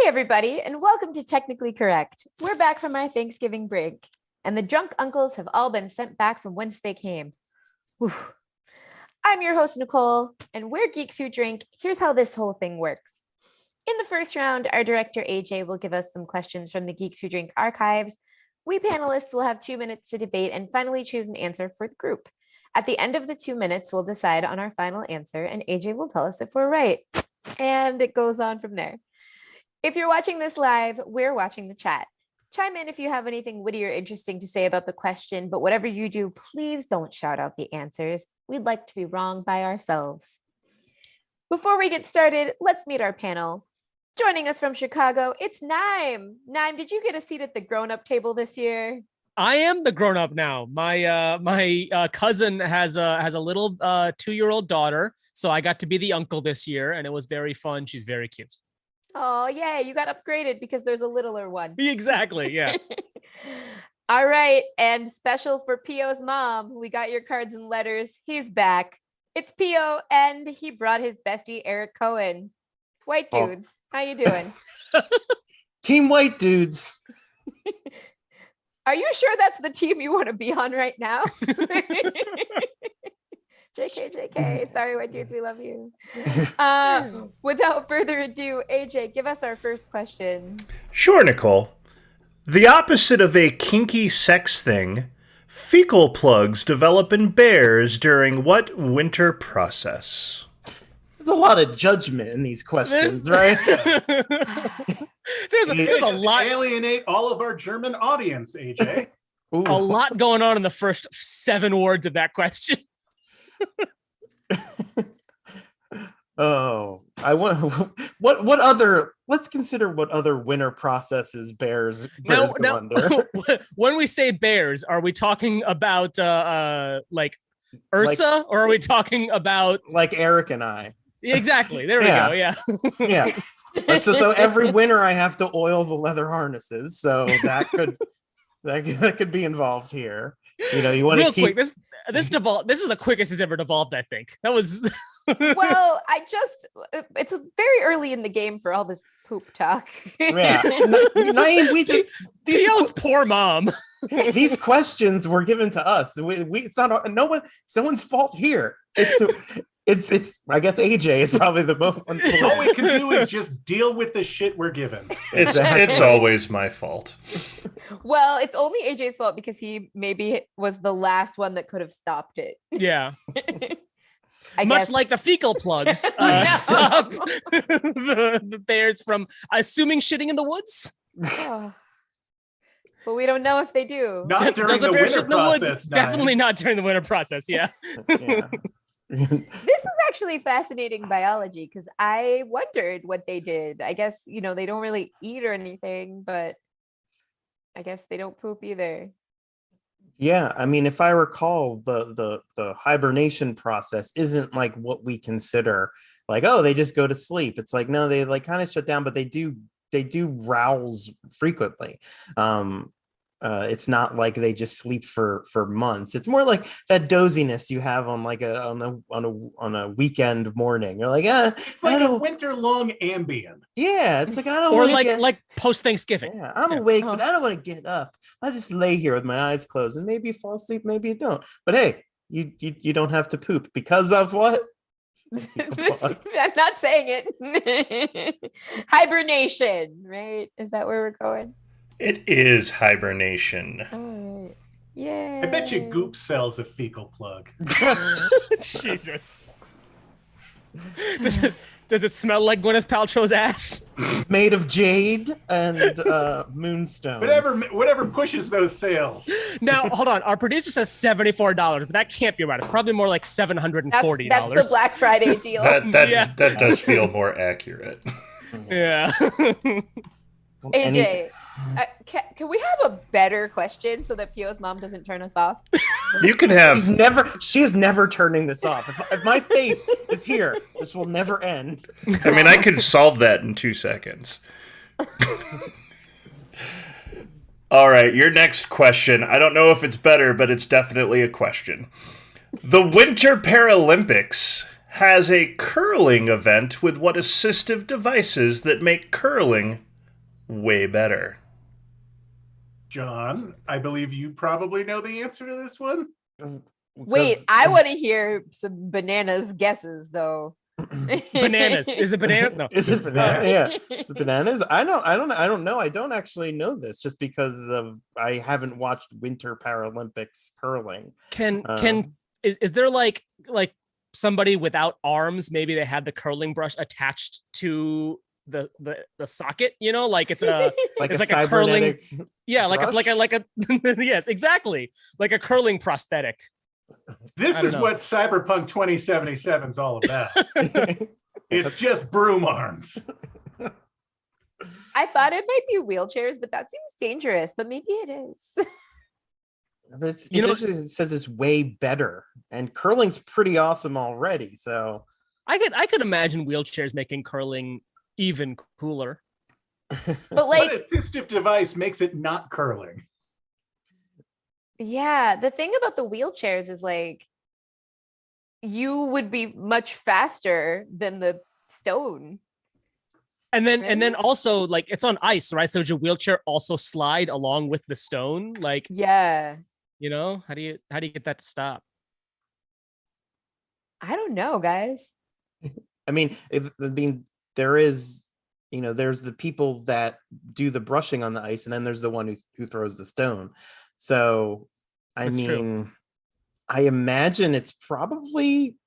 Hey, everybody, and welcome to Technically Correct. We're back from our Thanksgiving break, and the drunk uncles have all been sent back from whence they came. Whew. I'm your host, Nicole, and we're Geeks Who Drink. Here's how this whole thing works. In the first round, our director, AJ, will give us some questions from the Geeks Who Drink archives. We panelists will have 2 minutes to debate and finally choose an answer for the group. At the end of the 2 minutes, we'll decide on our final answer, and AJ will tell us if we're right. And it goes on from there. If you're watching this live, we're watching the chat. Chime in if you have anything witty or interesting to say about the question, but whatever you do, please don't shout out the answers. We'd like to be wrong by ourselves. Before we get started, let's meet our panel. Joining us from Chicago, it's Naaim. Naaim, did you get a seat at the grown-up table this year? I am the grown-up now. My cousin has a little 2-year-old daughter, so I got to be the uncle this year, and it was very fun. She's very cute. Oh, yeah, you got upgraded because there's a littler one. Exactly, yeah. All right, and special for Pio's mom, we got your cards and letters. He's back. It's Pio, and he brought his bestie, Eric Kohen. White dudes, how you doing? Team white dudes. Are you sure that's the team you want to be on right now? JK. Sorry, white dudes, we love you. Without further ado, AJ, give us our first question. Sure, Nicole. The opposite of a kinky sex thing, fecal plugs develop in bears during what winter process? There's a lot of judgment in these questions, right? there's a lot. Alienate all of our German audience, AJ. A lot going on in the first 7 words of that question. I want what other, let's consider what other winter processes bears go under. When we say bears, are we talking about like Ursa, or are we talking about like Eric and I? Exactly. There we go. Yeah. Yeah. So every winter I have to oil the leather harnesses, so that could be involved here. You know, you want to keep quick. This is the quickest it's ever devolved, I think. That was well, it's very early in the game for all this poop talk. Yeah. Naaim, Pio's poor mom. These questions were given to us. It's no one's fault here. It's I guess AJ is probably the most. All we can do is just deal with the shit we're given. It's always my fault. Well, it's only AJ's fault because he maybe was the last one that could have stopped it. Yeah. I Much guess. like the fecal plugs stop the bears from assuming shitting in the woods. Oh. But we don't know if they do. Not during the winter process. Definitely not during the winter process. Yeah. Yeah. This is actually fascinating biology because I wondered what they did. I guess, they don't really eat or anything, but I guess they don't poop either. Yeah, I mean, if I recall, the hibernation process isn't like what we consider like, oh, they just go to sleep. It's like, no, they like kind of shut down, but they do rouse frequently. It's not like they just sleep for months. It's more like that doziness you have on like on a weekend morning. You're like, it's like a winter long Ambien. Yeah, it's like I don't. Or like post Thanksgiving. Yeah, I'm awake, but I don't want to get up. I just lay here with my eyes closed, and maybe you fall asleep, maybe you don't. But hey, you don't have to poop because of what? I'm not saying it. Hibernation, right? Is that where we're going? It is hibernation. All right. Yay. I bet you Goop sells a fecal plug. Jesus. Does it smell like Gwyneth Paltrow's ass? It's made of jade and moonstone. Whatever pushes those sales. Now, hold on. Our producer says $74, but that can't be right. It's probably more like $740. That's the Black Friday deal. That does feel more accurate. Yeah. AJ, can we have a better question so that Pio's mom doesn't turn us off? You can have. She is never turning this off. If my face is here, this will never end. I mean, I could solve that in 2 seconds. All right, your next question. I don't know if it's better, but it's definitely a question. The Winter Paralympics has a curling event with what assistive devices that make curling way better? John, I believe you probably know the answer to this one. Wait, I want to hear some bananas guesses though. Bananas. Is it bananas? No. Is it banana? Yeah, the bananas. I don't know. I don't actually know this just because of I haven't watched Winter Paralympics curling. Is there like somebody without arms? Maybe they had the curling brush attached to the socket. You know, like it's a like it's a like a curling. cybernetic Yeah, like it's brush? like a yes, exactly, like a curling prosthetic. This I don't is know. what Cyberpunk 2077 is all about. It's just broom arms. I thought it might be wheelchairs, but that seems dangerous. But maybe it is. But it says it's way better, and curling's pretty awesome already. So I could imagine wheelchairs making curling even cooler. But like, What assistive device makes it not curling? yeah, the thing about the wheelchairs is like you would be much faster than the stone. And then Right? also like it's on ice, right? So does your wheelchair also slide along with the stone? Like, Yeah. you know, how do you get that to stop? I don't know, guys. I mean, there is, there's the people that do the brushing on the ice, and then there's the one who throws the stone. So, That's true. I imagine it's probably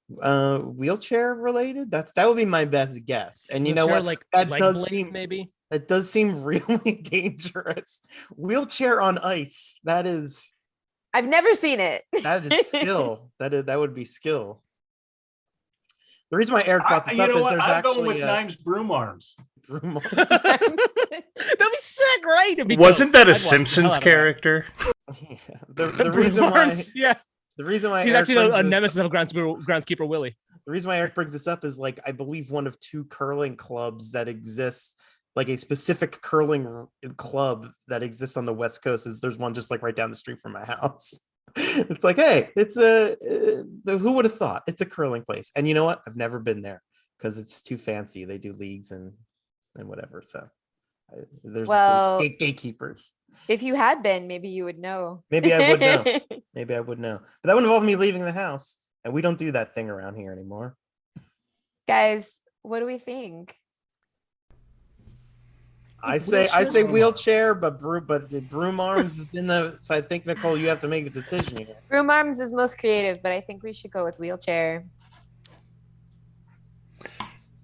wheelchair related. That would be my best guess. And you know Wheelchair, what? like That leg does blades, seem maybe. that does seem really dangerous. Wheelchair on ice. That is I've never seen it. skill. That would be skill. The reason why Eric brought this You up know is what? there's I'm going with actually Nime's broom arms. broom. That'd be sick, right? It'd be Wasn't dope. that a I'd watch the hell Simpsons out of that. character? Yeah. The Broom reason why arms, yeah. the reason why He's Eric actually brings a this- nemesis of groundskeeper Willie. The reason why Eric brings this up is like I believe one of two curling clubs that exists, like a specific curling club that exists on the West Coast. There's one just like right down the street from my house. It's like, hey, it's who would have thought? It's a curling place, and you know what? I've never been there because it's too fancy. They do leagues and whatever. So there's gatekeepers. If you had been, maybe you would know. Maybe I would know. Maybe I would know, but that would involve me leaving the house, and we don't do that thing around here anymore. Guys, what do we think? I say wheelchair, but broom arms is in the. So I think, Nicole, you have to make a decision here. Broom arms is most creative, but I think we should go with wheelchair.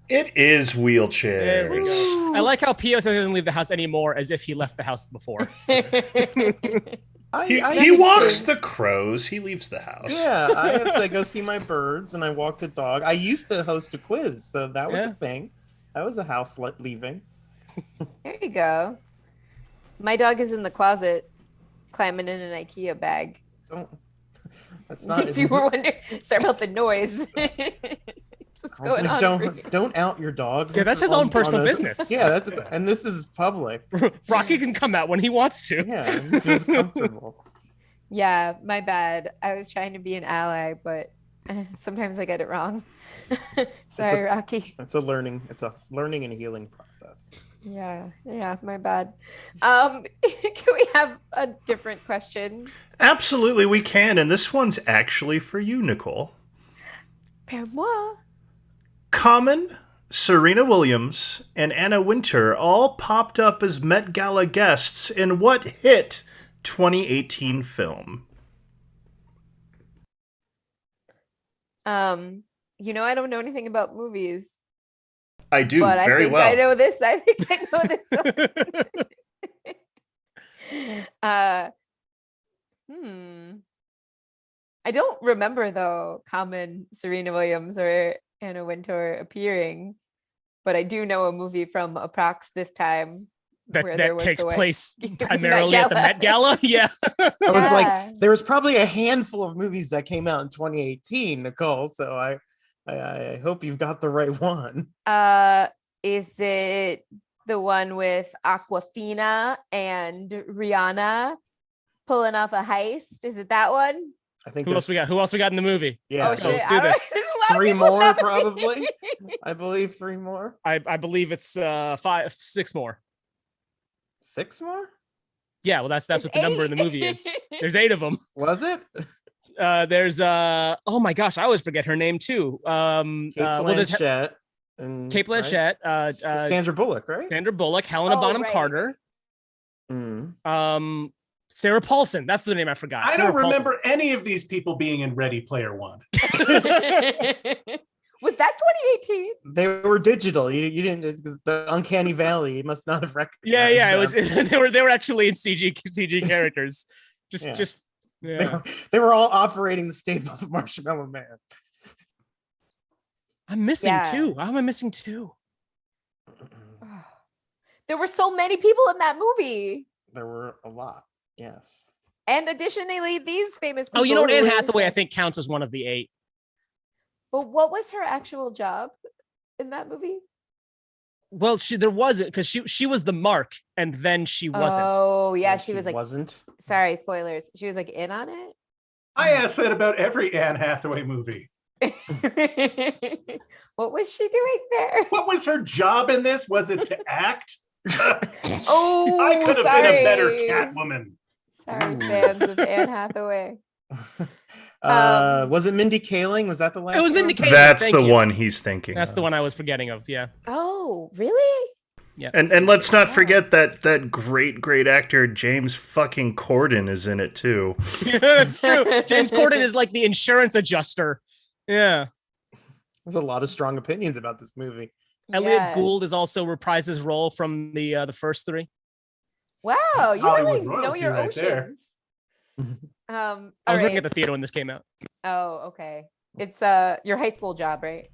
It is There we wheelchairs. go. I like how Pio says he doesn't leave the house anymore, as if he left the house before. He walks the crows. He leaves the house. Yeah, I have to go see my birds, and I walk the dog. I used to host a quiz, so that was a thing. That was a house leaving. There you go. My dog is in the closet, climbing in an IKEA bag. Don't. That's In not. case you were wondering, sorry about the noise. What's going on? over here? Don't out your dog. Yeah, that's his own personal business. Yeah, and this is public. Rocky can come out when he wants to. Yeah, he feels comfortable. Yeah, my bad. I was trying to be an ally, but sometimes I get it wrong. Sorry, Rocky. It's a learning and healing process. Yeah, my bad. Can we have a different question? Absolutely, we can. And this one's actually for you, Nicole. Per moi. Common, Serena Williams, and Anna Wintour all popped up as Met Gala guests in what hit 2018 film? I don't know anything about movies. I do But very I think well. I know this. I think I know this. I don't remember though Common, Serena Williams, or Anna Wintour appearing, but I do know a movie from approx this time where there that was takes the place Met primarily at the Gala. Met Gala. Yeah. I was Yeah. like, there was probably a handful of movies that came out in 2018, Nicole. So I hope you've got the right one. Is it the one with Aquafina and Rihanna pulling off a heist? Is it that one? I think Who else we got? Who else we got in the movie? Yeah, Oh Let's go. shit! Let's do this. There's a lot lot of Three people in more, that probably. movie. I believe 3 more. I believe it's 6 more. 6 more? Yeah, well, that's It's what the number in the 8. movie is. There's 8 of them. Was it? There's oh my gosh, I always forget her name too. Kate There's Blanchett. And, Kate Blanchett, Sandra Bullock, right? Sandra Bullock, Helena Oh, Bonham right. Carter, Mm. Sarah Paulson. That's the name I forgot. I Sarah don't remember any of these people being in Ready Player One. Was that 2018? They were digital. You didn't, because the Uncanny Valley, you must not have recognized Yeah, it them. was. They were actually in CG characters. Yeah. They were all operating the staple of Marshmallow Man. I'm missing Yeah. 2. How am I missing 2? There were so many people in that movie. There were a lot. Yes. And additionally, these famous people. Oh, you know what? who Anne were- Hathaway, I think, counts as one of the 8. But what was her actual job in that movie? Well, there wasn't, because she was the mark, and then she wasn't. Oh, yeah, And she was like, wasn't. sorry, spoilers. She was like in on it. I asked that about every Anne Hathaway movie. What was she doing there? What was her job in this? Was it to act? Oh, I could have sorry. been a better Catwoman. Sorry, Ooh. fans of Anne Hathaway. Was it Mindy Kaling? Was that the last? It was one? Mindy Kaling. That's Thank the you. one he's thinking. That's the of. one I was forgetting of. Yeah. Oh, really? Yeah. And let's not forget that great actor James fucking Corden is in it too. That's true. James Corden is like the insurance adjuster. Yeah. There's a lot of strong opinions about this movie. Elliot Yeah. Gould is also reprised his role from the first 3. Wow, you Hollywood really know royalty your right there. oceans. I was all looking right. at the theater when this came out. Oh, okay. It's your high school job, right?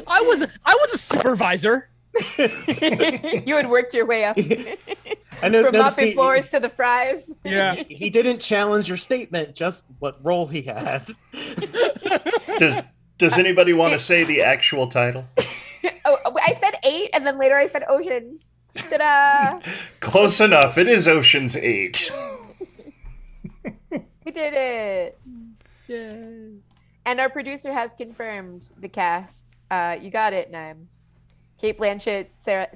I was a supervisor. You had worked your way up I know. from notice mopping floors to the fries. Yeah. he didn't challenge your statement, just what role he had. Does anybody want to say the actual title? Oh, I said 8, and then later I said oceans. Ta-da! Close enough. It is Ocean's 8. We did it. And our producer has confirmed the cast. You got it, Naaim. Kate Blanchett,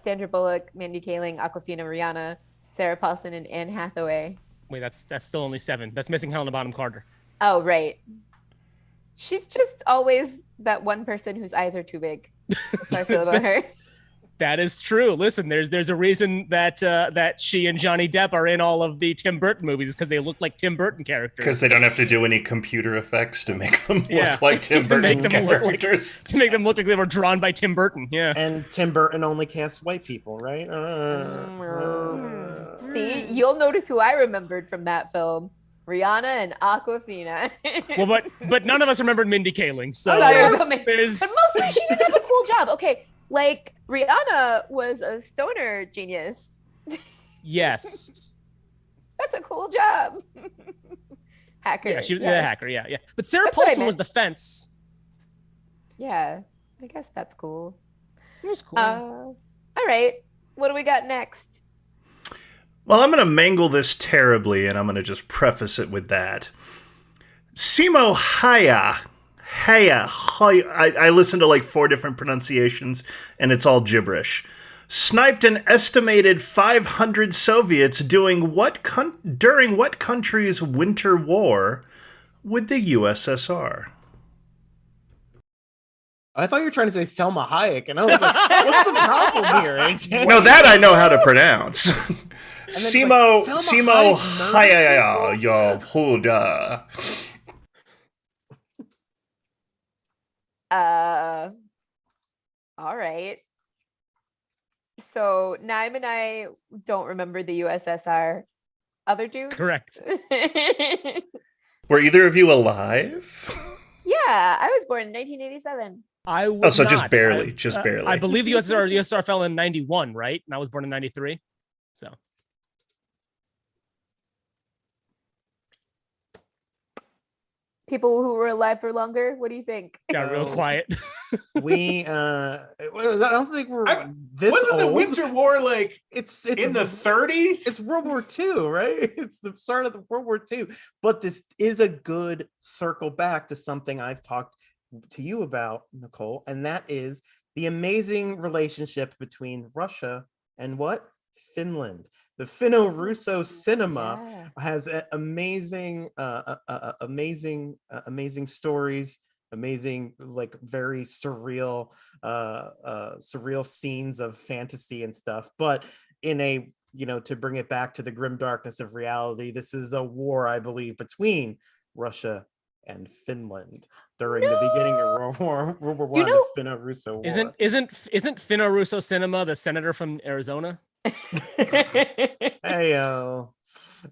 Sandra Bullock, Mindy Kaling, Awkwafina Rihanna, Sarah Paulson, and Anne Hathaway. Wait, that's still only 7. That's missing Helena Bonham Carter. Oh, right. She's just always that one person whose eyes are too big. That's how I feel about her. That is true. Listen, there's a reason that that she and Johnny Depp are in all of the Tim Burton movies, because they look like Tim Burton characters. Because they don't have to do any computer effects to make them Yeah. look like Tim To make Burton them look like- characters. to make them look like they were drawn by Tim Burton. Yeah. And Tim Burton only casts white people, right? See, you'll notice who I remembered from that film. Rihanna and Awkwafina. Well, but none of us remembered Mindy Kaling. So Sorry about me. there's But mostly she did have a cool job. Okay, like Rihanna was a stoner genius. yes. That's a cool job. Hacker. Yeah, she was a yes. hacker. Yeah, yeah. But Sarah That's what I Paulson was meant. the fence. Yeah, I guess that's cool. It was cool. All right, what do we got next? Well, I'm going to mangle this terribly, and I'm going to just preface it with that. Simo Haya. I listened to like 4 different pronunciations, and it's all gibberish. Sniped an estimated 500 Soviets during what country's winter war with the USSR? I thought you were trying to say Selma Hayek, and I was like, "What's the problem here?" AJ? No, that I know how to pronounce. then, Simo like, Selma Hayek Haya Yahuda. All right. So Naaim and I don't remember the USSR. Other dudes? Correct. Were either of you alive? Yeah, I was born in 1987. I Oh, was so just not. barely, just barely. I believe the USSR fell in 91, right? And I was born in 93. So People who were alive for longer, what do you think? got real Oh. quiet. I don't think we're this Wasn't the old. Winter War like It's in the 30s? It's World War II, right? It's the start of the World War II. But this is a good circle back to something I've talked to you about, Nicole, and that is the amazing relationship between Russia and what? Finland. The Finno-Russo cinema has amazing stories, amazing, like very surreal scenes of fantasy and stuff. But in a, to bring it back to the grim darkness of reality, this is a war, I believe, between Russia and Finland during the beginning of World War One, the Finno-Russo War. Isn't Finno-Russo cinema the senator from Arizona? Heyo.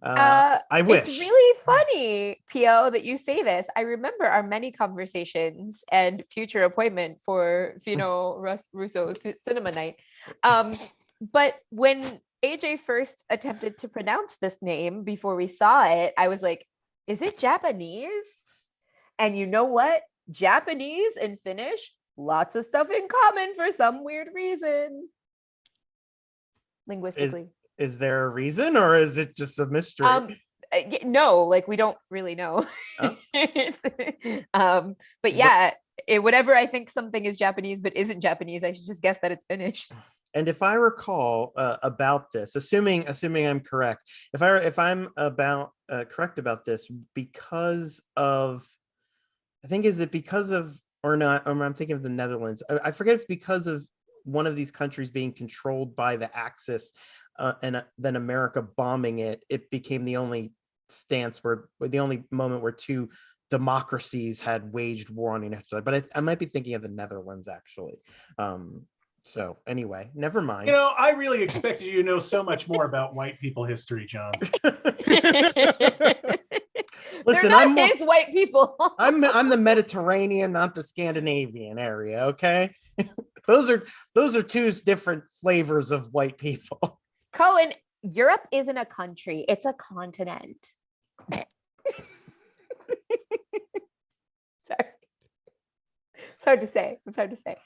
I wish. It's really funny, Pio, that you say this. I remember our many conversations and future appointment for Russo Cinema Night. But when AJ first attempted to pronounce this name before we saw it, I was like, is it Japanese? And you know what? Japanese and Finnish, lots of stuff in common for some weird reason. Linguistically. Is there a reason, or is it just a mystery? No, like we don't really know. Oh. But yeah, whatever I think something is Japanese but isn't Japanese, I should just guess that it's Finnish. And if I recall about this, assuming I'm correct, if I'm correct about this, because of, I think, is it because of, or not? Or I'm thinking of the Netherlands. I forget if because of one of these countries being controlled by the Axis, and then America bombing it, it became the only stance the only moment where two democracies had waged war on each other. But I might be thinking of the Netherlands, actually. So anyway, never mind. I really expected you to know so much more about white people history, John. Listen, They're not his white people. I'm the Mediterranean, not the Scandinavian area. Okay, those are two different flavors of white people. Cohen, Europe isn't a country; it's a continent. Sorry. It's hard to say.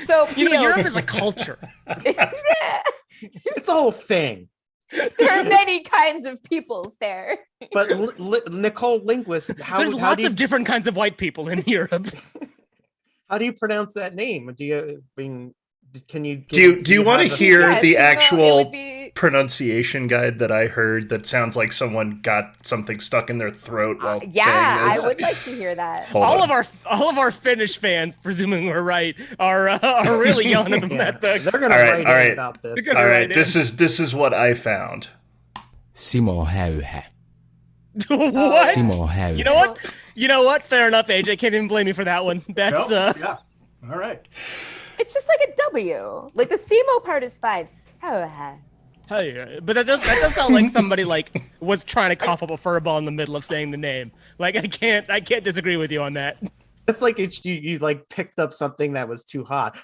So Europe is a culture. It's a whole thing. There are many kinds of peoples there. But Nicole, linguist, there's lots of different kinds of white people in Europe. How do you pronounce that name? Do you want to hear the actual pronunciation guide that I heard that sounds like someone got something stuck in their throat while saying this? I would like to hear that. All of our Finnish fans, presuming we're right, are really yelling at them. They're going to write about this. All right, this is what I found. Simo Hauha. What? Simo Hauha. You know what? Fair enough, AJ. Can't even blame me for that one. That's yeah. All right. It's just like a W. Like the Simo part is fine. Hell yeah. But that does sound like somebody was trying to cough up a fur ball in the middle of saying the name. Like I can't disagree with you on that. It's like you like picked up something that was too hot.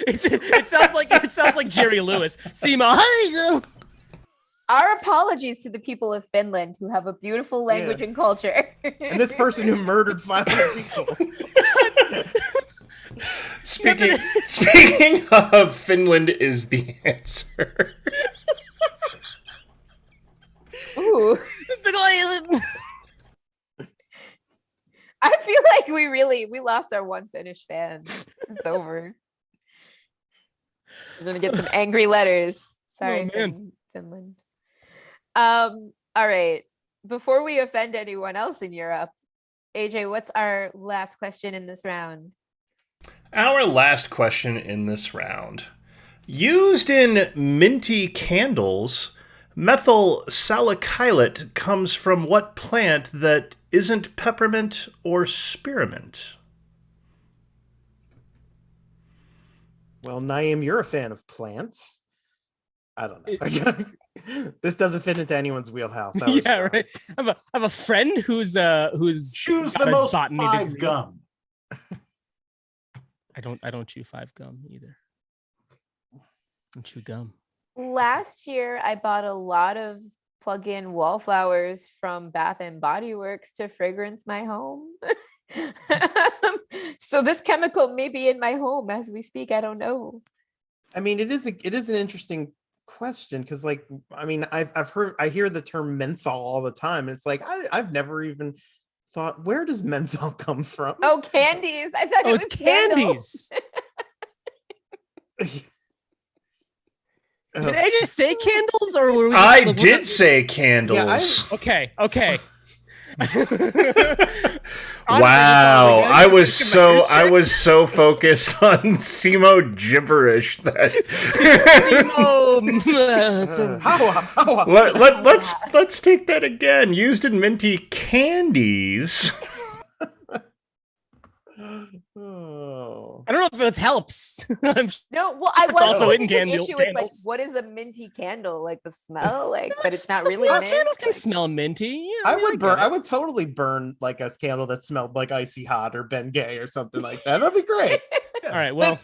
It sounds like Jerry Lewis. Simo. Our apologies to the people of Finland who have a beautiful language and culture. And this person who murdered 500 people. Speaking of, Finland is the answer. Ooh. I feel like we lost our one Finnish fan. It's over. We're gonna get some angry letters. Sorry, Finland. All right. Before we offend anyone else in Europe, AJ, what's our last question in this round? Our last question in this round. Used in minty candles, methyl salicylate comes from what plant that isn't peppermint or spearmint? Well, Naaim, you're a fan of plants. I don't know. This doesn't fit into anyone's wheelhouse. Yeah, right. I have a friend who's choose the most 5 gum. I don't chew 5 gum either. I don't chew gum. Last year, I bought a lot of plug-in wallflowers from Bath and Body Works to fragrance my home. So this chemical may be in my home as we speak. I don't know. I mean, it is an interesting question because, like, I mean, I hear the term menthol all the time, and it's like I've never even thought, where does menthol come from? Oh, candies. I thought it was it's candles. candies. Did I just say candles, or were we? I did say candles. Okay. Wow, I was so focused on Simo gibberish that let's take that again. Used in minty candies. Oh. I don't know if this helps. No, well, I was also in an issue with like, candles. what is a minty candle? Like the smell, like, but it's not really mint. Candles can smell minty. Yeah, I would totally burn like a candle that smelled like icy hot or Bengay or something like that. That'd be great. All right, well,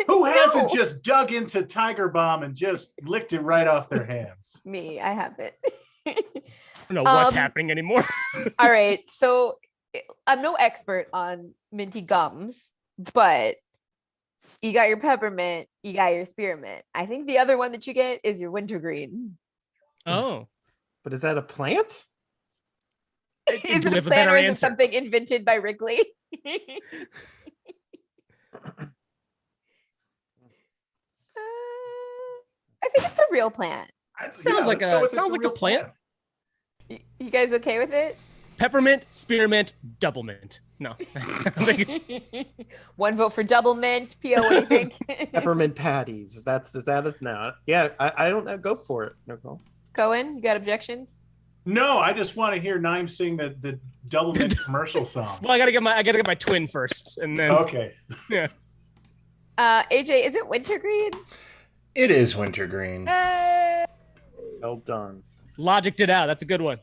Who hasn't just dug into Tiger Balm and just licked it right off their hands? Me, I haven't. I don't know what's happening anymore. All right, so I'm no expert on minty gums, but you got your peppermint, you got your spearmint. I think the other one that you get is your wintergreen. Oh, But is that a plant? Is it we a have a plant better or is it answer. something invented by Wrigley? I think it's a real plant. Sounds like a plant. You guys okay with it? Peppermint, spearmint, double mint. No, I think it's One vote for double mint. Pio, what do you think? Peppermint patties. Is that it? No. Yeah, I don't know. Go for it, Nicole. Cohen, you got objections? No, I just want to hear Naaim sing the double mint commercial song. well. I gotta get my twin first, and then Okay. yeah. AJ, is it wintergreen? It is wintergreen. Well done. Logicked it out. That's a good one.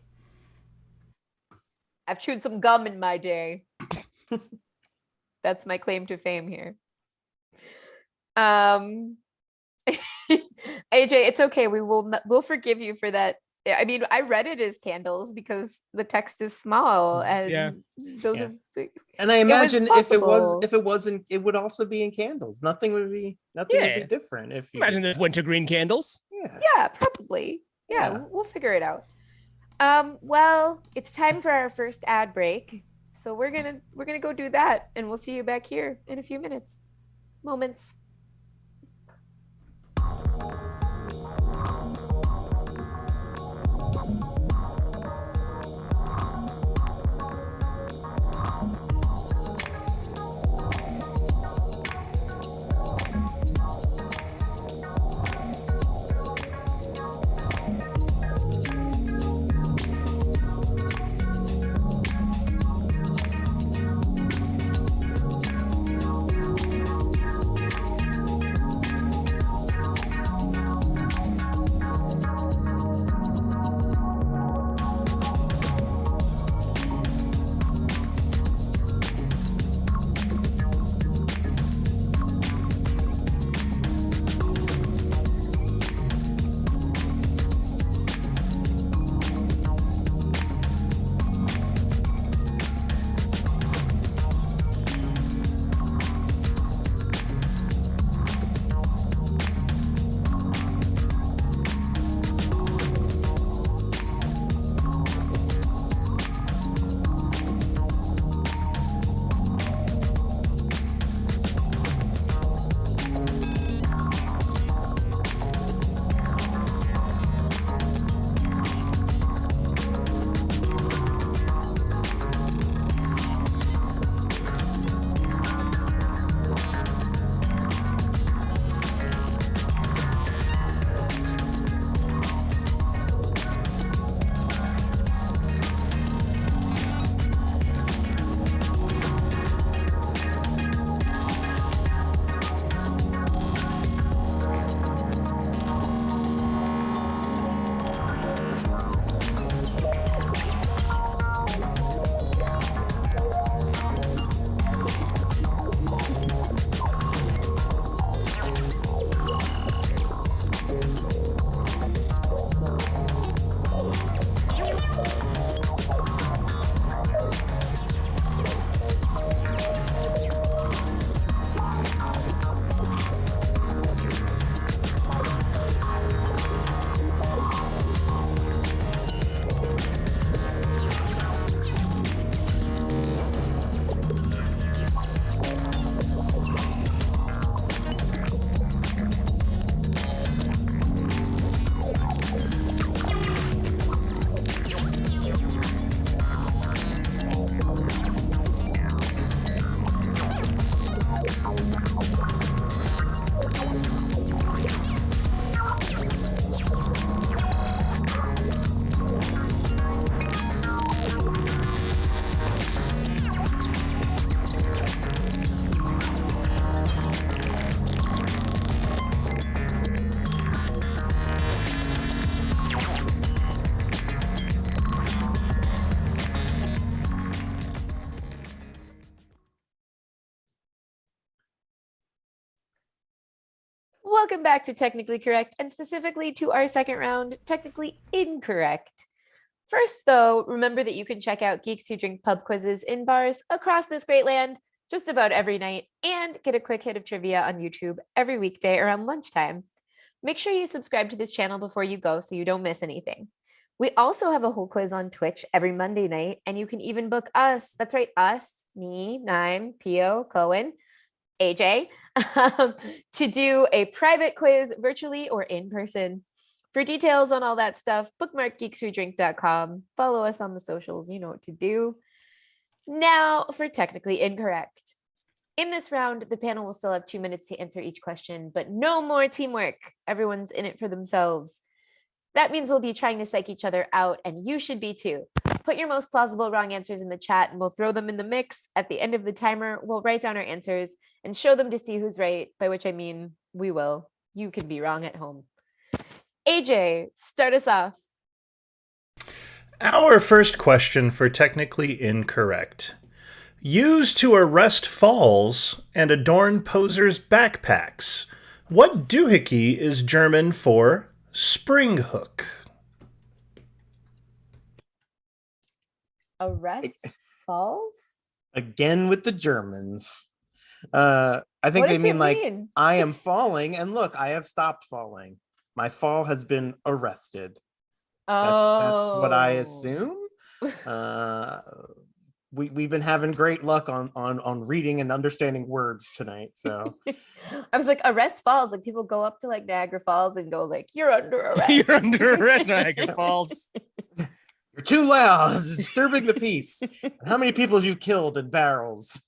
I've chewed some gum in my day. That's my claim to fame here. AJ, it's okay. We'll forgive you for that. I mean, I read it as candles because the text is small, and Yeah. those Yeah. are. And I imagine possible. if it wasn't, it would also be in candles. Nothing would be different if you Imagine there's wintergreen candles. Yeah, probably. Yeah, Yeah. we'll figure it out. Well, it's time for our first ad break. So we're gonna go do that, and we'll see you back here in a few moments. Welcome back to Technically Correct, and specifically to our second round, Technically Incorrect. First, though, remember that you can check out Geeks Who Drink pub quizzes in bars across this great land just about every night and get a quick hit of trivia on YouTube every weekday around lunchtime. Make sure you subscribe to this channel before you go so you don't miss anything. We also have a whole quiz on Twitch every Monday night, and you can even book us. That's right, us, me, Naaim, Pio, Kohen, AJ, to do a private quiz virtually or in person. For details on all that stuff, bookmark geekswhodrink.com. Follow us on the socials. You know what to do. Now for Technically Incorrect. In this round, the panel will still have 2 minutes to answer each question, but no more teamwork. Everyone's in it for themselves. That means we'll be trying to psych each other out, and you should be too. Put your most plausible wrong answers in the chat, and we'll throw them in the mix. At the end of the timer, we'll write down our answers and show them to see who's right, by which I mean we will. You can be wrong at home. AJ, start us off. Our first question for Technically Incorrect. Used to arrest falls and adorn posers' backpacks. What doohickey is German for spring hook? Arrest Falls? Again with the Germans. I think What they does mean it like mean? I am falling, and look, I have stopped falling. My fall has been arrested. That's what I assume. We've been having great luck on reading and understanding words tonight. So I was like, arrest falls. Like people go up to like Niagara Falls and go like, "You're under arrest." You're under arrest, Niagara Falls. you're too loud. It's disturbing the peace. How many people have you killed in barrels?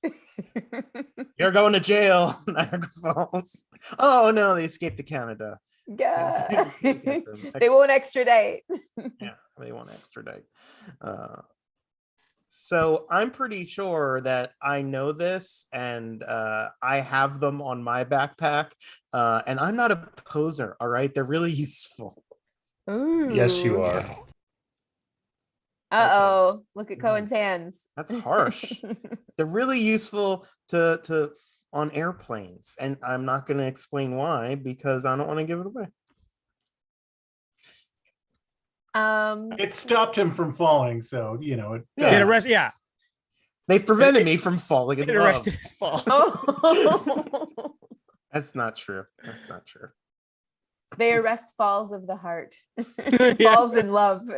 You're going to jail, Niagara Falls. Oh no, they escaped to Canada. Yeah. Get them. They won't extradite. Yeah, they won't extradite. So I'm pretty sure that I know this, and I have them on my backpack. And I'm not a poser. All right, they're really useful. Yes, you are. Uh-oh. Look at Cohen's hands. That's harsh. They're really useful to on airplanes, and I'm not going to explain why because I don't want to give it away. It stopped him from falling, so you know it. Yeah. Get arrested. Yeah, They've prevented me from falling in get love. arrested as fall. Oh. That's not true. That's not true. They arrest falls of the heart. Yeah. Falls in love.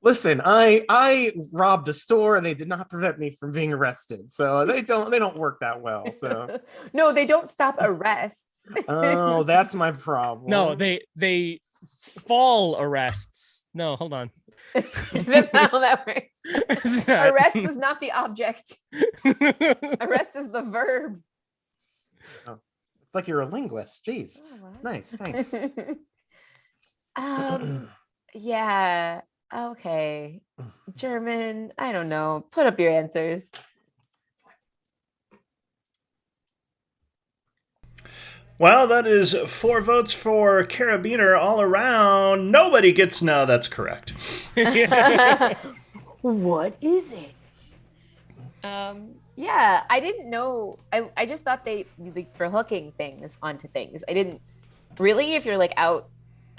Listen, I robbed a store and they did not prevent me from being arrested. So they don't work that well. So No, they don't stop arrests. oh, that's my problem. No, they fall arrests. No, hold on. That's not how that works. It's not. Arrest is not the object. Arrest is the verb. It's like you're a linguist. Jeez. Oh, what? Nice, thanks. Yeah. Okay. German. I don't know. Put up your answers. Well, that is 4 votes for Carabiner all around. Nobody gets no, that's correct. What is it? Yeah, I didn't know. I just thought they like for hooking things onto things. I didn't really if you're like out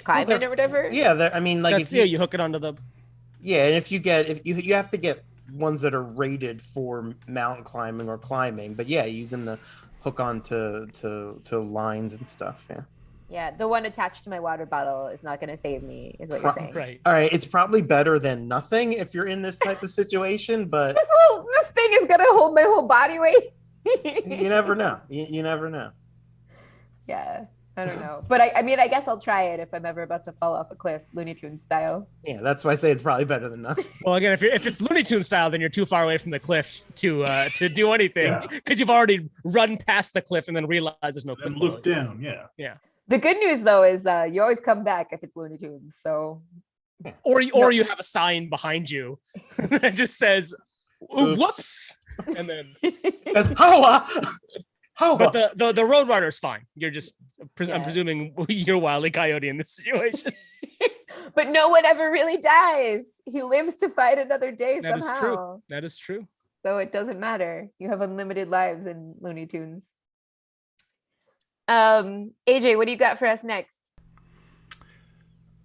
climbing or whatever. Yeah, I mean, like That's, if you hook it onto the. yeah, and if you have to get ones that are rated for mountain climbing or climbing, but yeah, using the hook on to lines and stuff. Yeah. Yeah, the one attached to my water bottle is not going to save me, is what you're saying. Right. All right, it's probably better than nothing if you're in this type of situation, but This thing is going to hold my whole body weight. you never know. You never know. Yeah, I don't know. But I mean, I guess I'll try it if I'm ever about to fall off a cliff, Looney Tunes style. Yeah, that's why I say it's probably better than nothing. Well, again, if it's Looney Tunes style, then you're too far away from the cliff to do anything because you've already run past the cliff and then realized there's no cliff. And look below you. down, yeah. The good news, though, is you always come back if it's Looney Tunes. So, Or you have a sign behind you that just says Oops. "Whoops," and then. That's Hoa! Hoa! But the Roadrunner's fine. You're just I'm Yeah. presuming you're Wile E. Coyote in this situation. but no one ever really dies. He lives to fight another day That is somehow. true. That is true. So it doesn't matter. You have unlimited lives in Looney Tunes. AJ, what do you got for us next?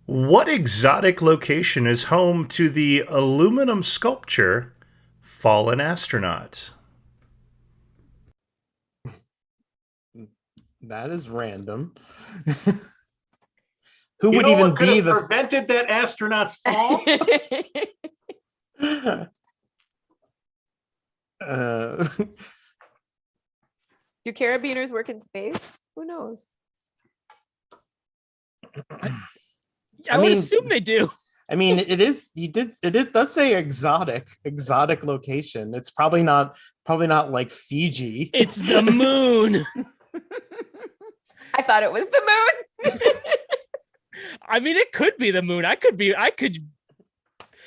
What exotic location is home to the aluminum sculpture Fallen Astronaut? That is random. Who You would know even what could be have the prevented that astronaut's fall? Do carabiners work in space? Who knows? I would assume they do. I mean, it does say exotic location. It's probably not like Fiji. It's the moon. I thought it was the moon. I mean, it could be the moon.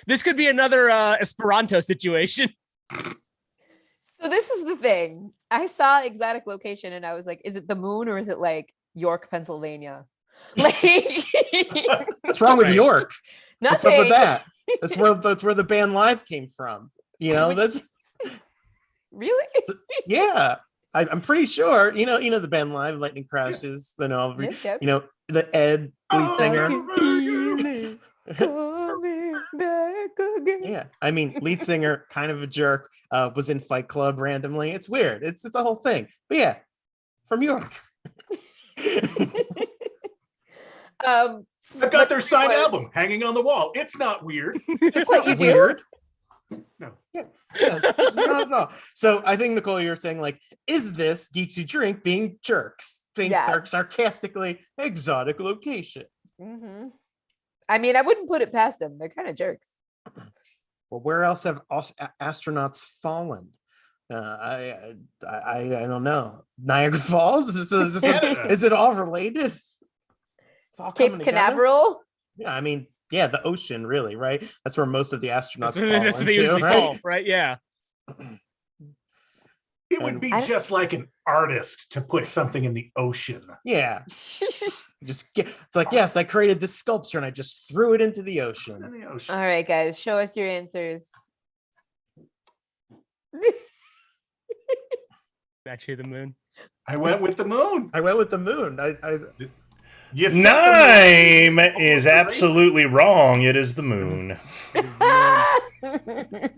This could be another Esperanto situation. So this is the thing. I saw exotic location and I was like, is it the moon or is it like York, Pennsylvania? Like, What's wrong with York? What's up with nothing. that? That's where the band Live came from. You know, that's Really? yeah. I'm pretty sure. You know the band Live, Lightning Crashes. You know, Yep. you know the Ed lead singer. Coming back again. Yeah, I mean, lead singer, kind of a jerk, was in Fight Club randomly. It's weird. It's a whole thing. But yeah, from York. I've got their signed album hanging on the wall. It's not weird. That's what you do. Weird. No. Yeah. No. So I think, Nicole, you're saying, like, is this Geeks Who Drink being jerks? Saying Yeah. sarcastically, exotic location. Mm-hmm. I mean, I wouldn't put it past them. They're kind of jerks. Well, where else have astronauts fallen? I don't know. Niagara Falls? Is it all related? It's all Cape coming together? Canaveral. Yeah, I mean, yeah, the ocean, really, right? That's where most of the astronauts fall That's where they into, usually right? fall, right? Yeah. It would be I don't- just like an artist to put something in the ocean. Yeah, it's like, yes, I created this sculpture and I just threw it into the ocean. In the ocean. All right, guys, show us your answers. Actually, the moon. I went with the moon. I went with the moon. You said the moon. Naaim is absolutely wrong. It is the moon. It is the moon.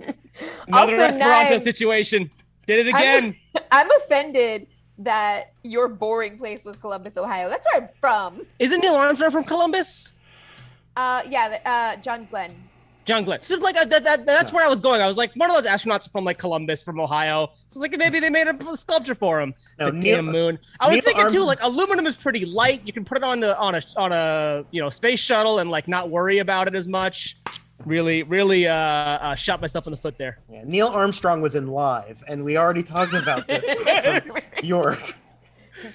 Another Also, Esperanto Naaim, situation. Did it again. I'm offended that your boring place was Columbus, Ohio. That's where I'm from. Isn't Neil Armstrong from Columbus? John Glenn. John Glenn. So like that's where I was going. I was like, one of those astronauts from like Columbus, from Ohio. So it's like maybe they made a sculpture for him. No, The damn moon. I was Neil thinking too, Armstrong- like aluminum is pretty light. You can put it on a space shuttle and like not worry about it as much. Really shot myself in the foot there. Yeah, Neil Armstrong was in Live, and we already talked about this from York.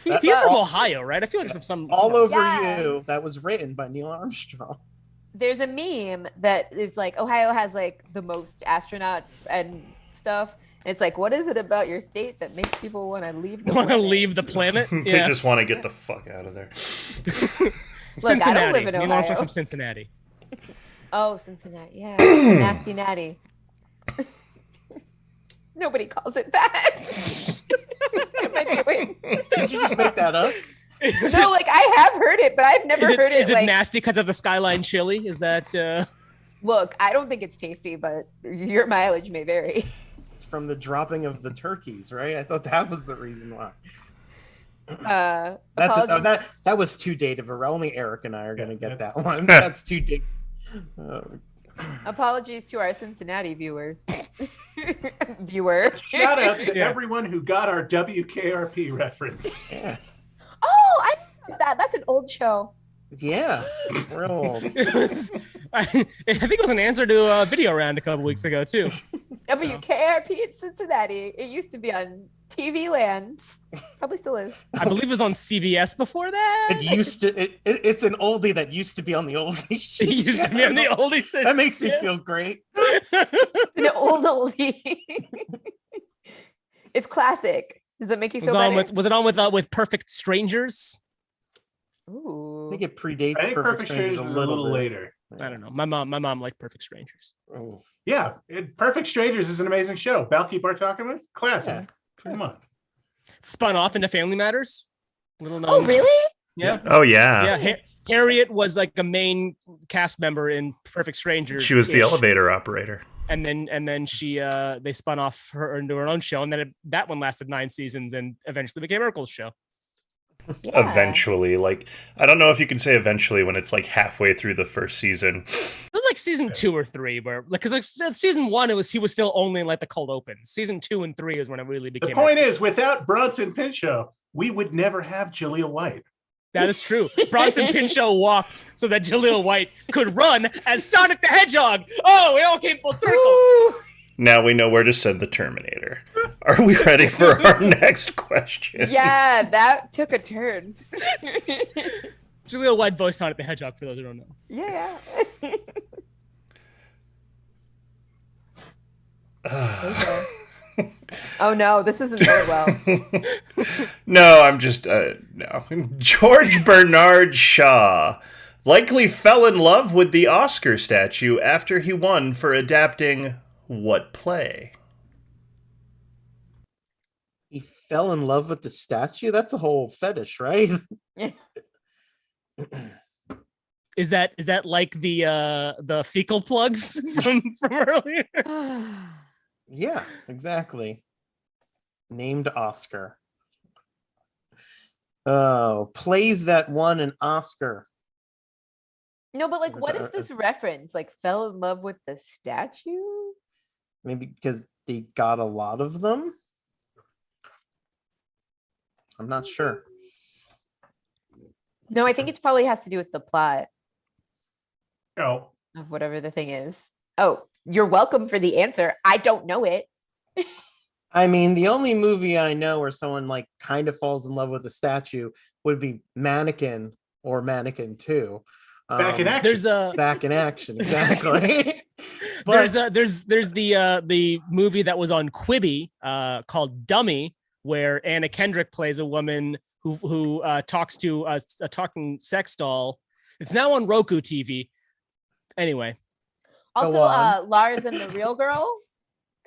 He's from Ohio, right? I feel like it's from some All Over Yeah. You, that was written by Neil Armstrong. There's a meme that is like Ohio has like the most astronauts and stuff. And it's like, what is it about your state that makes people want to leave? Want to leave the planet? They Yeah. just want to get the fuck out of there. Look, I don't live in Neil Ohio. Armstrong from Cincinnati. Oh, Cincinnati. Yeah. Nasty Natty. Nobody calls it that. What am I doing? Did you just make that up? No, like I have heard it, but I've never heard it. Is it like, nasty because of the skyline chili? Is that look, I don't think it's tasty, but your mileage may vary. It's from the dropping of the turkeys, right? I thought that was the reason why. Apologies. That was too dated. Only Eric and I are going to get that one. That's too dated. Apologies to our Cincinnati viewers. Viewer. Shout out to Yeah. everyone who got our WKRP reference. Yeah. Oh, I know that. That's an old show. Yeah. We're old. I think it was an answer to a video round a couple weeks ago too. WKRP in Cincinnati. It used to be on TV Land. Probably still is. I believe it was on CBS before that. It used to. It's an oldie that used to be on the oldie. It used to be on the oldies. That makes me feel great. An old oldie. It's classic. Does it make you feel better? Was it on with Perfect Strangers? Ooh. I think it predates I think Perfect Strangers a was a little bit. later. I don't know. My mom liked Perfect Strangers. Oh, Yeah, Perfect Strangers is an amazing show. Balky Bartokomous, classic. yeah. Come on. Spun off into Family Matters. Little known. Oh, really? Yeah. Oh yeah. Yeah. Harriet was like a main cast member in Perfect Strangers. She was the elevator operator. And then she they spun off her into her own show, and then that one lasted 9 seasons and eventually became Urkel's show. Yeah. Eventually, like, I don't know if you can say eventually when it's like halfway through the first season. It was like season 2 or 3, where because like season 1 he was still only in like the cold opens. Season 2 and 3 is when it really became. The point is, without Bronson Pinchot, we would never have Jaleel White. That is true. Bronson Pinchot walked so that Jaleel White could run as Sonic the Hedgehog. Oh, it all came full circle. Ooh. Now we know where to send the Terminator. Are we ready for our next question? Yeah, that took a turn. Jaleel White voiced Sonic the Hedgehog, for those who don't know. Yeah. Okay. Oh no, this isn't very well. No, I'm just no. George Bernard Shaw likely fell in love with the Oscar statue after he won for adapting what play? He fell in love with the statue. That's a whole fetish, right? Is that like the fecal plugs from earlier? Yeah, exactly. Named Oscar. Oh, plays that won an Oscar. No, but like, what is this reference? Like, fell in love with the statue? Maybe because they got a lot of them. I'm not sure. No, I think it probably has to do with the plot Oh, of whatever the thing is. Oh, you're welcome for the answer. I don't know it. I mean, the only movie I know where someone like kind of falls in love with a statue would be Mannequin or Mannequin 2. Back in action. There's a Back in action, exactly. But there's the movie that was on Quibi called Dummy, where Anna Kendrick plays a woman who talks to a talking sex doll. It's now on Roku TV. Anyway. Also, on. Lars and the Real Girl.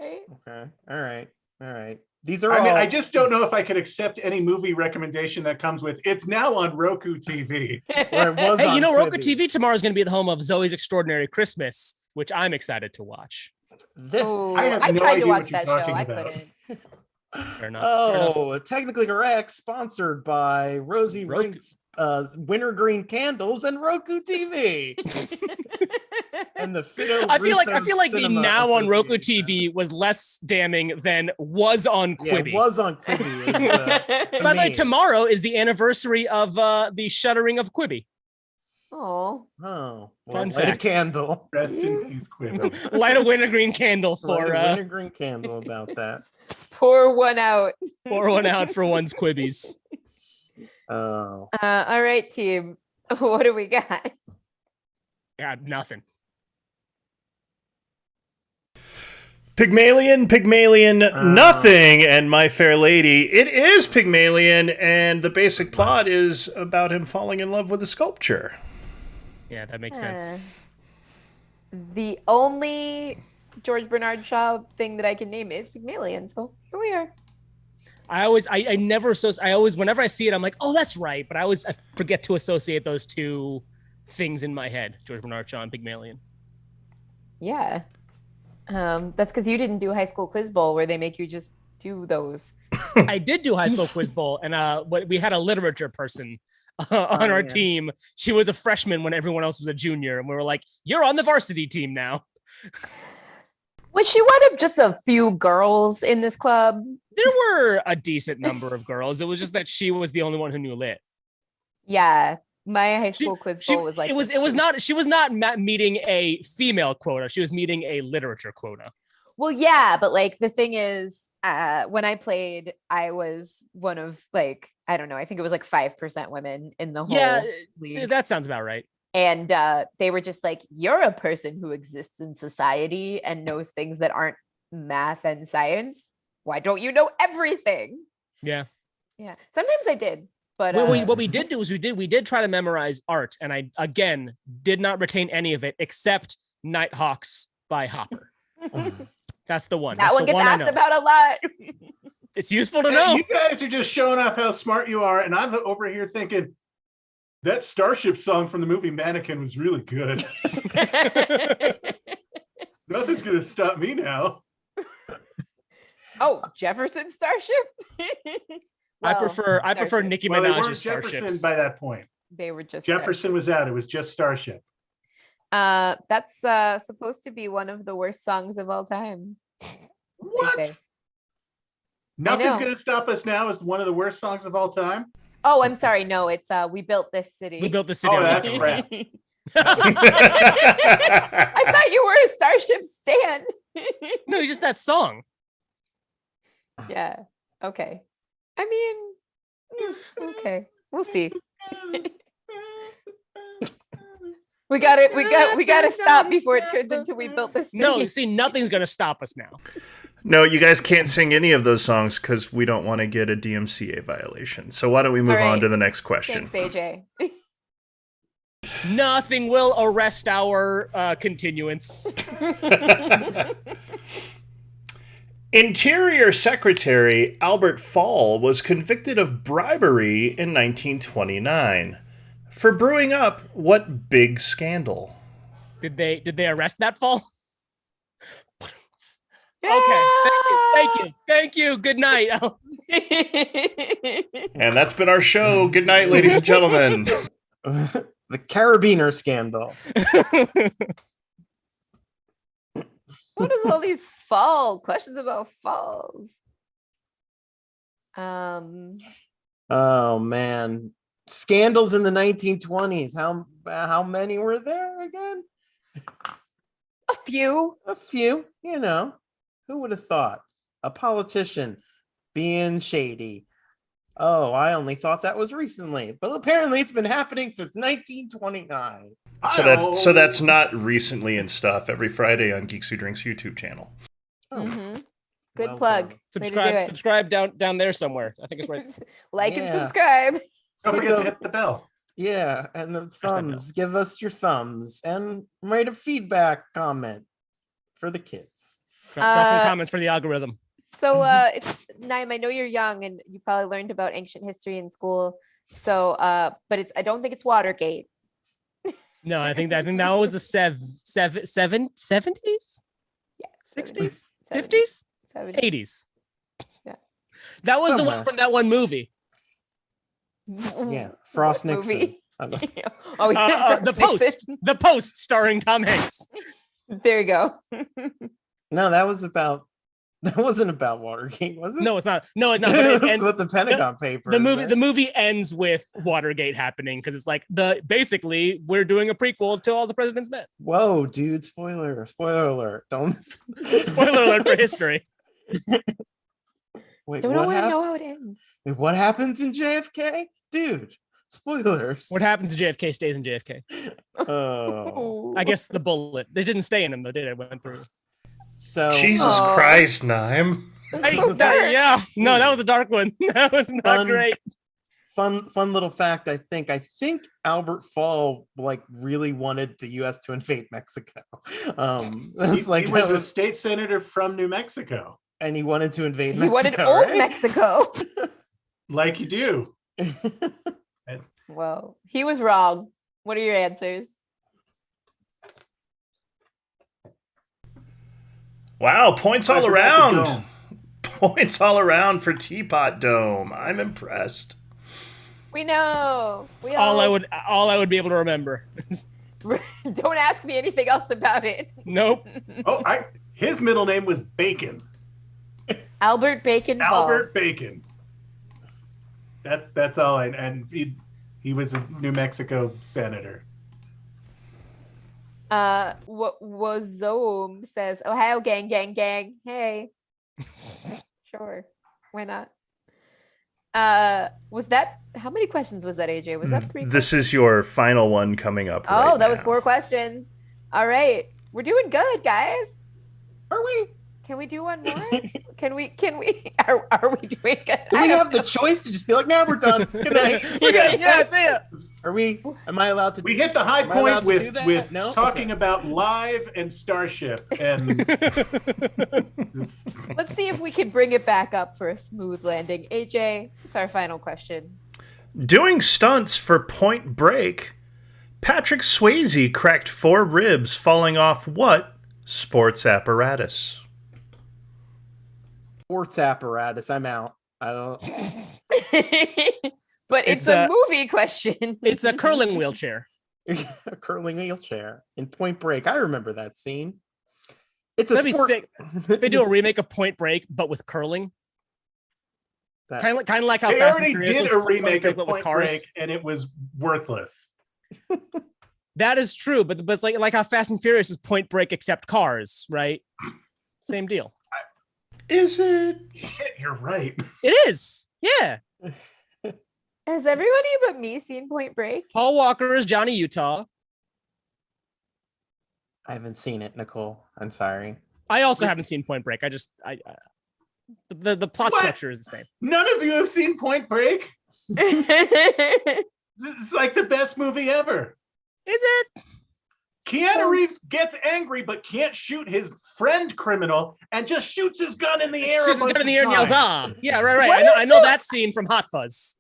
Right? okay, all right. These are I mean, all. I just don't know if I could accept any movie recommendation that comes with it's now on Roku TV. Or it was Hey, on you know, Roku Quibi. TV tomorrow is going to be the home of Zoe's Extraordinary Christmas, which I'm excited to watch. Oh, I have I no tried idea to watch what you're that show. talking I about. couldn't. Fair enough. Fair enough. Oh, technically correct. Sponsored by Rosie Roku. Rink's Wintergreen Candles and Roku TV. And the Fido I feel like Russo the Cinema now on Roku Association. TV was less damning than was on Yeah, Quibi. it was on Quibi. to By the way, me. tomorrow is the anniversary of the shuttering of Quibi. Oh, Oh, well, Fun light a fact. candle. Rest in peace, Quibi. Light a wintergreen candle Light for a wintergreen candle about that. pour one out. pour one out for one's Quibbies. Oh, All right, team. What do we got? Yeah, nothing. Pygmalion, nothing, and My Fair Lady. It is Pygmalion, and the basic plot is about him falling in love with a sculpture. Yeah, that makes sense. The only George Bernard Shaw thing that I can name is Pygmalion. So here we are. I never whenever I see it, I'm like, oh, that's right. But I forget to associate those two things in my head, George Bernard Shaw and Pygmalion. Yeah. That's because you didn't do High School Quiz Bowl where they make you just do those. I did do High School Quiz Bowl, and we had a literature person on our yeah. team. She was a freshman when everyone else was a junior, and we were like, "You're on the varsity team now." Was she one of just a few girls in this club? There were a decent number of girls. It was just that she was the only one who knew lit. Yeah. My High School Quiz Bowl was like She was not meeting a female quota. She was meeting a literature quota. Well, yeah, but like the thing is, when I played, I was one of like, I don't know, I think it was like 5% women in the whole league. That sounds about right. And they were just like, you're a person who exists in society and knows things that aren't math and science. Why don't you know everything? Yeah. Yeah. Sometimes I did. But What we did do is we did try to memorize art, and I again did not retain any of it except Nighthawks by Hopper. That's the one. that That's one the gets one I asked know. about a lot. It's useful to Hey, know. you guys are just showing off how smart you are, and I'm over here thinking that Starship song from the movie Mannequin was really good. Nothing's gonna stop me now. Oh, Jefferson Starship. I prefer Starship. Nicki Well, they weren't Minaj's Jefferson Starships. by that point. They were just Jefferson was out. It was just Starship. That's supposed to be one of the worst songs of all time. they What? say. Nothing's know. gonna stop us now is one of the worst songs of all time. Oh, I'm sorry. No, it's We Built This City. We built the city. Oh, on that's Nicki. crap. I thought you were a Starship stan. No, just that song. Yeah. Okay. I mean, okay. We'll see. We got it. We got to stop before it turns into We Built This City. No, see, nothing's gonna stop us now. No, you guys can't sing any of those songs because we don't want to get a DMCA violation. So why don't we move All right. on to the next question? Thanks, AJ. Nothing will arrest our continuance. Interior Secretary Albert Fall was convicted of bribery in 1929. For brewing up what big scandal? Did they arrest that Fall? Okay. Thank you. Good night. And that's been our show. Good night, ladies and gentlemen. The Carabiner scandal. What is all these questions about falls? Oh man, scandals in the 1920s. How many were there again? A few. A few. You know, who would have thought a politician being shady? Oh, I only thought that was recently, but apparently it's been happening since 1929. So that's not recently and stuff. Every Friday on Geeks Who Drinks YouTube channel. Oh, Good well plug. done. Way to do it. Subscribe down there somewhere. I think it's right. Like Yeah. and subscribe. Don't forget to hit the bell. Yeah, and the that thumbs. Give us your thumbs and write a feedback comment for the kids. Drop some comments for the algorithm. So, it's Naaim, I know you're young and you probably learned about ancient history in school. So, but I don't think it's Watergate. No, I think that was the 70s, Yeah. 60s, 70s, 50s, 70s. 80s. Yeah. That was the Somewhere. one from that one movie. Yeah, Frost What Nixon. movie? I don't- Oh, yeah, The Frost Post. Nixon. The Post starring Tom Hanks. There you go. No, that wasn't about Watergate, was it? No, it's not. No, it's not. It But was and with the Pentagon Papers. the movie, right? the movie ends with Watergate happening because it's like basically we're doing a prequel to All the President's Men. Whoa, dude! Spoiler alert! Don't. Spoiler alert for history. Wait, Don't what want to hap- know how it ends. Wait, what happens in JFK, dude? Spoilers. What happens to JFK stays in JFK. Oh, I guess the bullet. They didn't stay in him though, did it? Went through. so Jesus Aw. Christ, Naim. That's so dark. Yeah. No, that was a dark one. That was not Fun. great. fun little fact. I think Albert Fall really wanted the U.S. to invade Mexico. That's He was a state senator from New Mexico, and he wanted to invade He Mexico. wanted old right? Mexico. like you do. Well, he was wrong. What are your answers? Wow, points I all forgot the around. dome. Points all around for Teapot Dome. I'm impressed. We know. We All I would be able to remember. Don't ask me anything else about it. Nope. Oh, his middle name was Bacon. Albert Bacon Fall. Albert Bacon. That's all. And he was a New Mexico senator. What Wazome says, Ohio gang, gang, gang. Hey. Sure. Why not? Was that how many questions was that, AJ? Was that 3? This is your final one coming up. Oh, right that was now. 4 questions. All right. We're doing good, guys. Are we? Can we do one more? Can we are we doing good? Do we have the choice to just be like, "Now we're done. Good night." We're good. Yeah, see ya. Are we? Am I allowed to? We hit the high Am I allowed point to do that? with No? talking Okay. about Live and Starship, and Let's see if we can bring it back up for a smooth landing. AJ, it's our final question. Doing stunts for Point Break, Patrick Swayze cracked 4 ribs falling off what sports apparatus? Sports apparatus. I'm out. I don't. But it's It's a a- movie question. It's a curling wheelchair. A curling wheelchair in Point Break. I remember that scene. It's a That'd be sport. sick. They do a remake of Point Break, but with curling. That- Kind of like how they Fast and already Furious did was a remake of but with Point cars. Break, and it was worthless. That is true, but it's like how Fast and Furious is Point Break except cars, right? Same deal. Is it? Shit, you're right. It is. Yeah. Has everybody but me seen Point Break? Paul Walker is Johnny Utah. I haven't seen it, Nicole. I'm sorry. I also haven't seen Point Break. The plot What? structure is the same. None of you have seen Point Break. It's like the best movie ever. Is it? Keanu Reeves gets angry but can't shoot his friend criminal and just shoots his gun in the air. It's just a bunch got in the of air and yells, times. ah. Yeah, right. What I is know the- that scene from Hot Fuzz.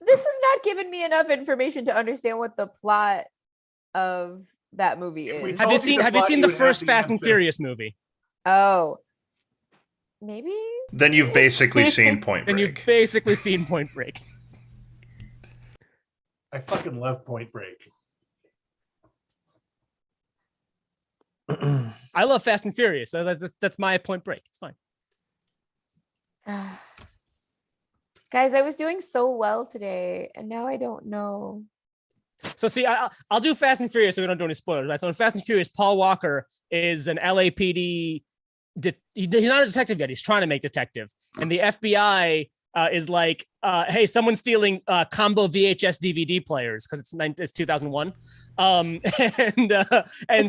This has not given me enough information to understand what the plot of that movie If we is. told you the Have you plot, seen you the would have first the Fast and answer. Furious movie? Oh, maybe. Then you've basically seen Point Then you've Break. basically seen Point Break. I fucking love Point Break. I love Fast and Furious, so that's my Point Break. It's fine. Guys, I was doing so well today, and now I don't know. So see, I'll do Fast and Furious so we don't do any spoilers. Right? So in Fast and Furious, Paul Walker is an LAPD. He's not a detective yet. He's trying to make detective, and the FBI is like, "Hey, someone's stealing combo VHS DVD players because it's 2001." And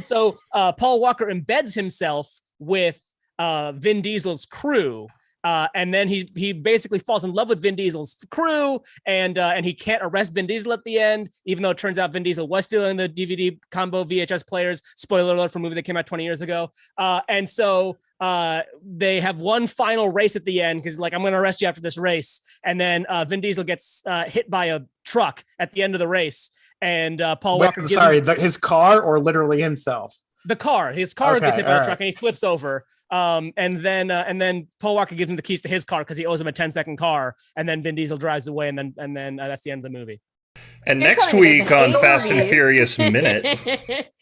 so Paul Walker embeds himself with Vin Diesel's crew. And then he basically falls in love with Vin Diesel's crew, and he can't arrest Vin Diesel at the end, even though it turns out Vin Diesel was stealing the DVD combo VHS players. Spoiler alert for a movie that came out 20 years ago. And so they have one final race at the end because like, I'm going to arrest you after this race. And then Vin Diesel gets hit by a truck at the end of the race, and Paul Walker gives him his car or literally himself? the car. His car Okay, gets hit by the all truck, and he flips over. And then Paul Walker gives him the keys to his car because he owes him a 10-second car, and then Vin Diesel drives away, and then that's the end of the movie. And You're next telling me week there's on 8 Fast and movies. Furious Minute,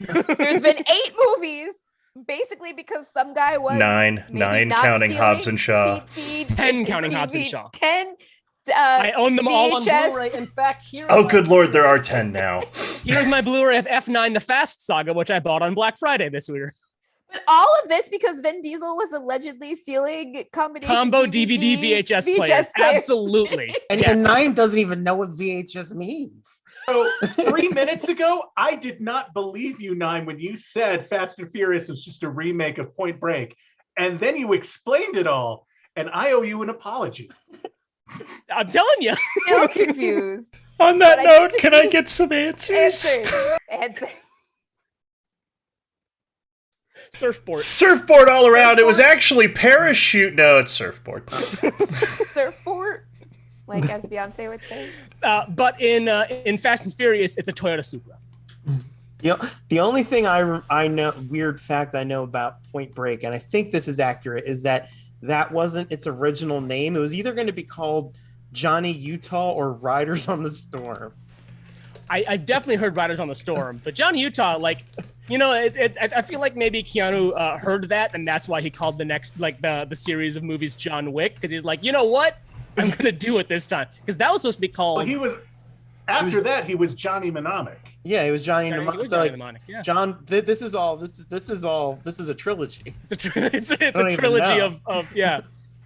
There's been 8 movies, basically because some guy was nine maybe not counting stealing Hobbs and Shaw. 10 counting Hobbs and Shaw. 10. I own them all on VHS. Blu-ray. In fact, here. Oh, good Lord, there are 10 now. Here's my Blu-ray of F9: The Fast Saga, which I bought on Black Friday this year. But all of this because Vin Diesel was allegedly stealing combination Combo DVD VHS players. Absolutely. And Yes. Naaim doesn't even know what VHS means. So 3 minutes ago, I did not believe you, Naaim, when you said Fast and Furious was just a remake of Point Break. And then you explained it all, and I owe you an apology. I'm telling you. Still confused. On that But I note, need to can I see get some answers? Answers. Surfboard. Surfboard all around. It was actually parachute. No, it's surfboard. Surfboard, like as Beyonce would say. But in Fast and Furious, it's a Toyota Supra. The only thing I know, weird fact I know about Point Break, and I think this is accurate, is that wasn't its original name. It was either going to be called Johnny Utah or Riders on the Storm. I definitely heard Riders on the Storm, but Johnny Utah, like, you know, I feel like maybe Keanu heard that, and that's why he called the next, like, the series of movies John Wick, because he's like, you know what? I'm gonna do it this time, because that was supposed to be called. Well, he was Johnny Mnemonic. Yeah, it was Johnny Yeah, he Mnemonic. was So, Johnny like, Mnemonic, yeah. John, this is a trilogy. It's don't a even trilogy know. of yeah.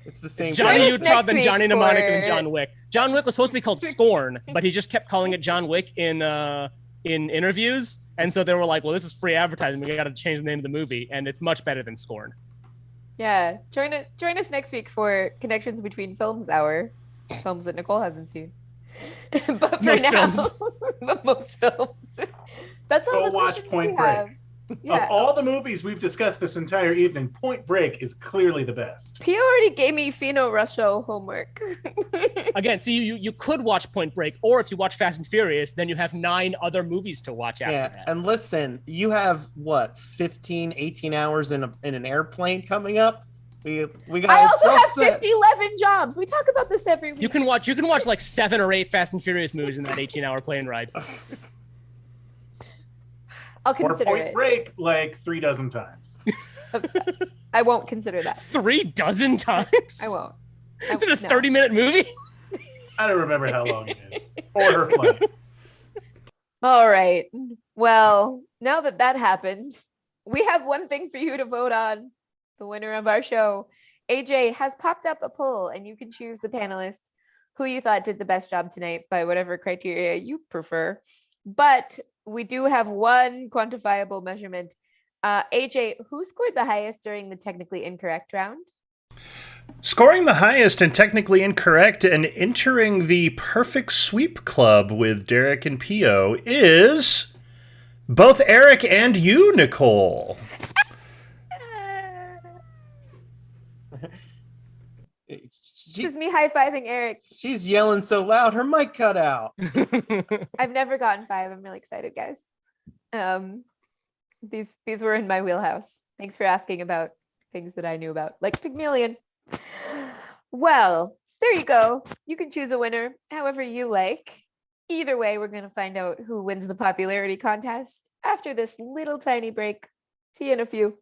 It's the same. It's Johnny Join us Utah, next then week Johnny Mnemonic, for- and then John Wick. John Wick was supposed to be called Scorn, but he just kept calling it John Wick in interviews, and so they were like, "Well, this is free advertising. We got to change the name of the movie, and it's much better than Scorn." Yeah, join us next week for Connections Between Films Hour, films that Nicole hasn't seen. But for Most now, films. but most films. That's all Go the watch questions Point we Break. have. Yeah. Of all the movies we've discussed this entire evening, Point Break is clearly the best. Pio already gave me Fino Russo homework. Again, see, you could watch Point Break, or if you watch Fast and Furious, then you have 9 other movies to watch after Yeah, that. and listen, you have what 15, 18 hours in an airplane coming up. We got. I also well have set. 11 jobs. We talk about this every week. You can watch like 7 or 8 Fast and Furious movies in that 18-hour plane ride. I'll Or consider Point it. Break like 3 dozen times. I won't consider that. 3 dozen times? I won't. Is it a No. 30-minute movie? I don't remember how long it is. Or her flight. All right. Well, now that that happened, we have one thing for you to vote on. The winner of our show, AJ, has popped up a poll, and you can choose the panelists who you thought did the best job tonight by whatever criteria you prefer. But we do have one quantifiable measurement. AJ, who scored the highest during the technically incorrect round? Scoring the highest and technically incorrect and entering the perfect sweep club with Derek and Pio is both Eric and you, Nicole. This is me high-fiving Eric. She's yelling so loud, her mic cut out. I've never gotten 5. I'm really excited, guys. These were in my wheelhouse. Thanks for asking about things that I knew about, like Pygmalion. Well, there you go. You can choose a winner however you like. Either way, we're going to find out who wins the popularity contest after this little tiny break. See you in a few.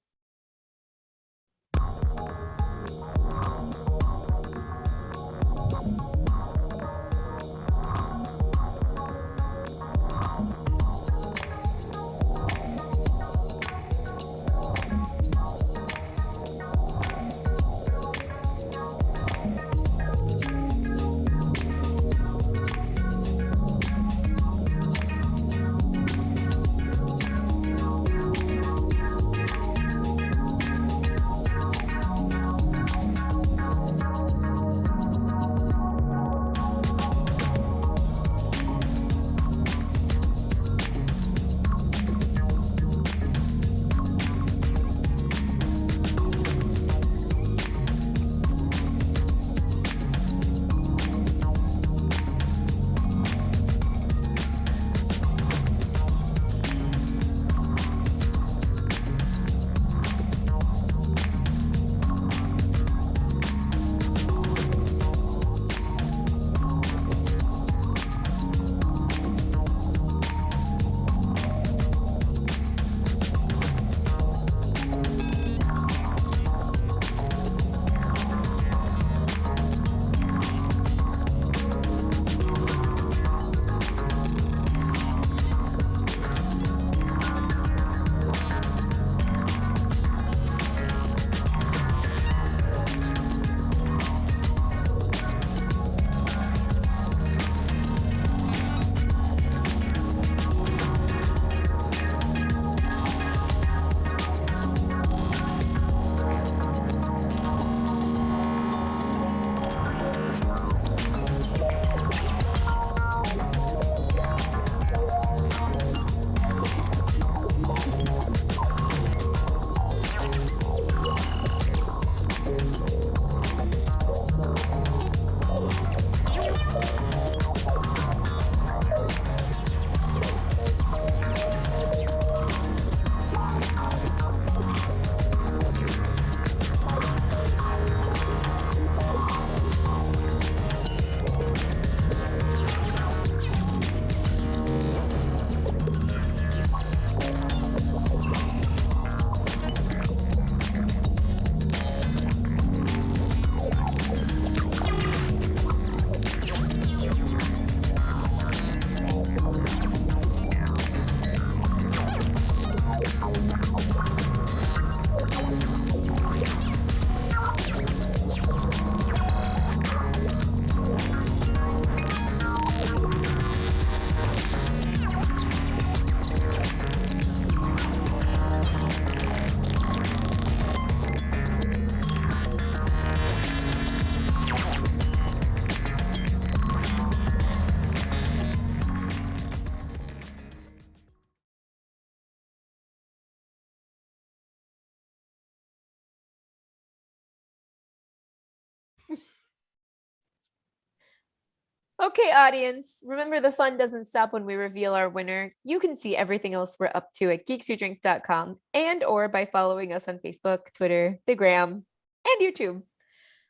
Okay, audience, remember the fun doesn't stop when we reveal our winner. You can see everything else we're up to at geekswhodrink.com and or by following us on Facebook, Twitter, the Gram, and YouTube.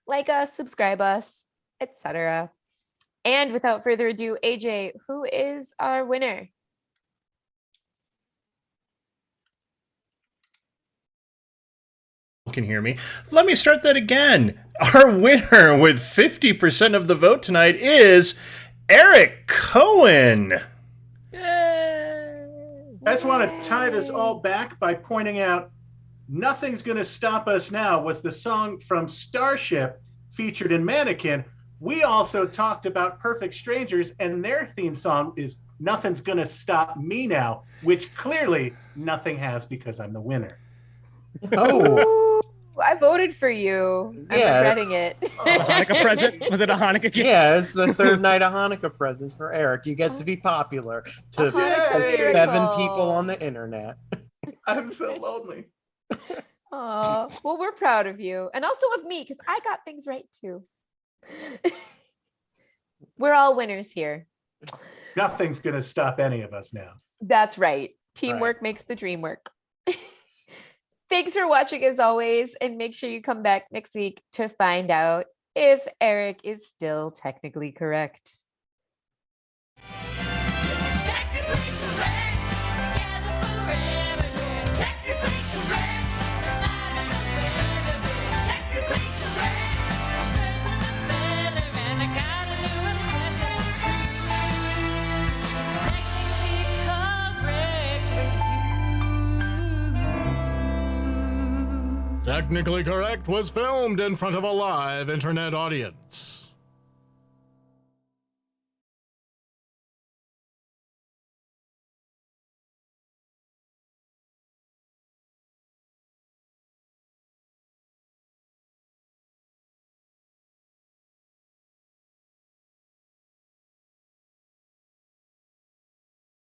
Like us, subscribe us, etc. And without further ado, AJ, who is our winner? Can hear me. Let me start that again. Our winner with 50% of the vote tonight is Eric Kohen. I just want to tie this all back by pointing out Nothing's Gonna Stop Us Now was the song from Starship featured in Mannequin. We also talked about Perfect Strangers, and their theme song is Nothing's Gonna Stop Me Now, which clearly nothing has because I'm the winner. Oh, Ooh, I voted for you. I'm Yeah. regretting it. A Hanukkah present? Was it a Hanukkah gift? yeah, it's the third night of Hanukkah present for Eric. You get to be popular to A Hanukkah Yay. 7 miracle. people on the internet. I'm so lonely. Aw, well, we're proud of you. And also of me, because I got things right too. We're all winners here. Nothing's gonna stop any of us now. That's right. Teamwork makes the dream work. Thanks for watching as always, and make sure you come back next week to find out if Eric is still technically correct. Technically correct, together forever, yeah. Technically correct, technically correct, birds of a feather, and I got a new obsession with you. Technically correct with you. Technically Correct was filmed in front of a live internet audience.